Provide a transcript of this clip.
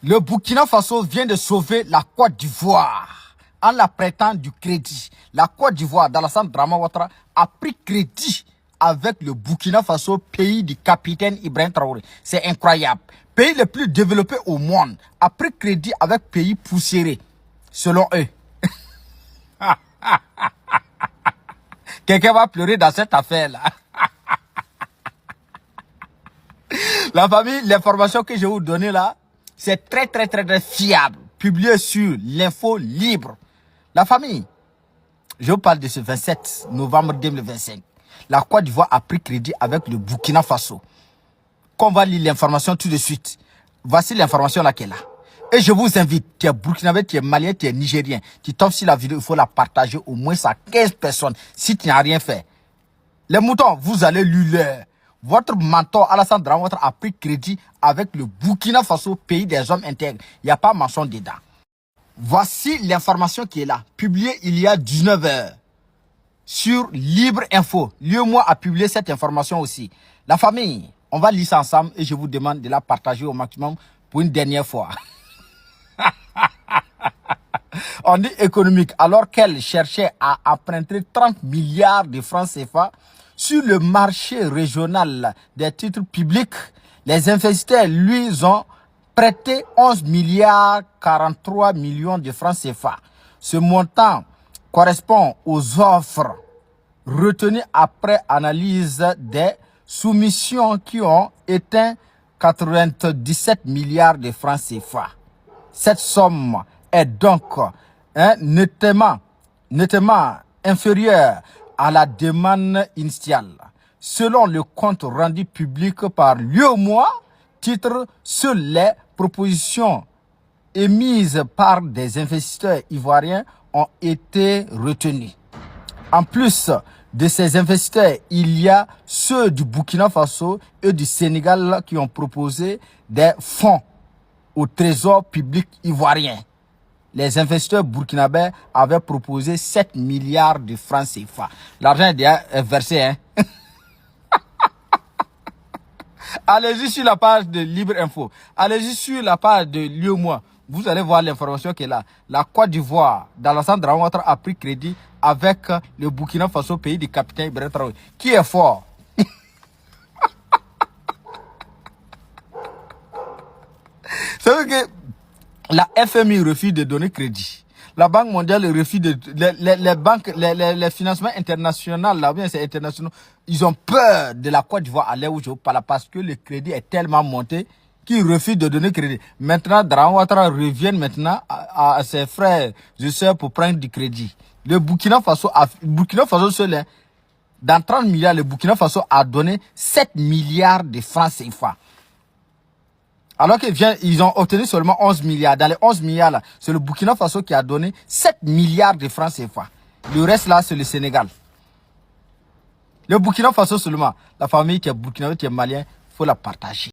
Le Burkina Faso vient de sauver la Côte d'Ivoire en la prêtant du crédit. La Côte d'Ivoire, d'Alassane Dramane Ouattara, a pris crédit avec le Burkina Faso, pays du capitaine Ibrahim Traoré. C'est incroyable. Pays le plus développé au monde a pris crédit avec pays poussiérés, selon eux. Quelqu'un va pleurer dans cette affaire-là. La famille, l'information que je vais vous donner là, c'est très fiable. Publié sur l'info libre. La famille, je vous parle de ce 27 novembre 2025. La Côte d'Ivoire a pris crédit avec le Burkina Faso. Qu'on va lire l'information tout de suite. Voici l'information là qui est là. Et je vous invite, tu es burkinabé, tu es malien, tu es nigérien, tu tombes sur la vidéo, il faut la partager au moins à 15 personnes si tu n'as rien fait. Les moutons, vous allez lire. Votre mentor Alassane Dramane Ouattara a pris crédit avec le Burkina Faso, pays des hommes intègres. Il n'y a pas mention dedans. Voici l'information qui est là, publiée il y a 19 heures sur Libre Info. Lieu-moi a publié cette information aussi. La famille, on va lire ça ensemble et je vous demande de la partager au maximum pour une dernière fois. On dit économique, alors qu'elle cherchait à emprunter 30 milliards de francs CFA sur le marché régional des titres publics, les investisseurs lui ont prêté 11 milliards 43 millions de francs CFA. Ce montant correspond aux offres retenues après analyse des soumissions qui ont atteint 97 milliards de francs CFA. Cette somme est donc nettement inférieure à la demande initiale. Selon le compte rendu public par l'UEMOA, titre sur les propositions émises par des investisseurs ivoiriens ont été retenues. En plus de ces investisseurs, il y a ceux du Burkina Faso et du Sénégal qui ont proposé des fonds au trésor public ivoirien. Les investisseurs burkinabés avaient proposé 7 milliards de francs CFA. L'argent est déjà versé, hein. Allez-y sur la page de Libre Info. Allez-y sur la page de l'UEMOA. Vous allez voir l'information qui est là. La Côte d'Ivoire, d'Alassane Dramane Ouattara, a pris crédit avec le Burkina Faso, pays du capitaine Ibrahim Traoré. Qui est fort? C'est vrai que la FMI refuse de donner crédit. La Banque mondiale refuse de... Les banques, les financements internationaux, là, bien c'est international, ils ont peur de la Côte d'Ivoire à l'heure où je vous parle parce que le crédit est tellement monté qu'ils refusent de donner crédit. Maintenant, Dramane Ouattara revient maintenant à ses frères et sœurs pour prendre du crédit. Le Burkina Faso seul, dans 30 milliards, le Burkina Faso a donné 7 milliards de francs CFA. Alors qu'ils ont obtenu seulement 11 milliards. Dans les 11 milliards, là, c'est le Burkina Faso qui a donné 7 milliards de francs CFA. Le reste, là, c'est le Sénégal. Le Burkina Faso seulement. La famille qui est burkinabé, qui est malien, il faut la partager.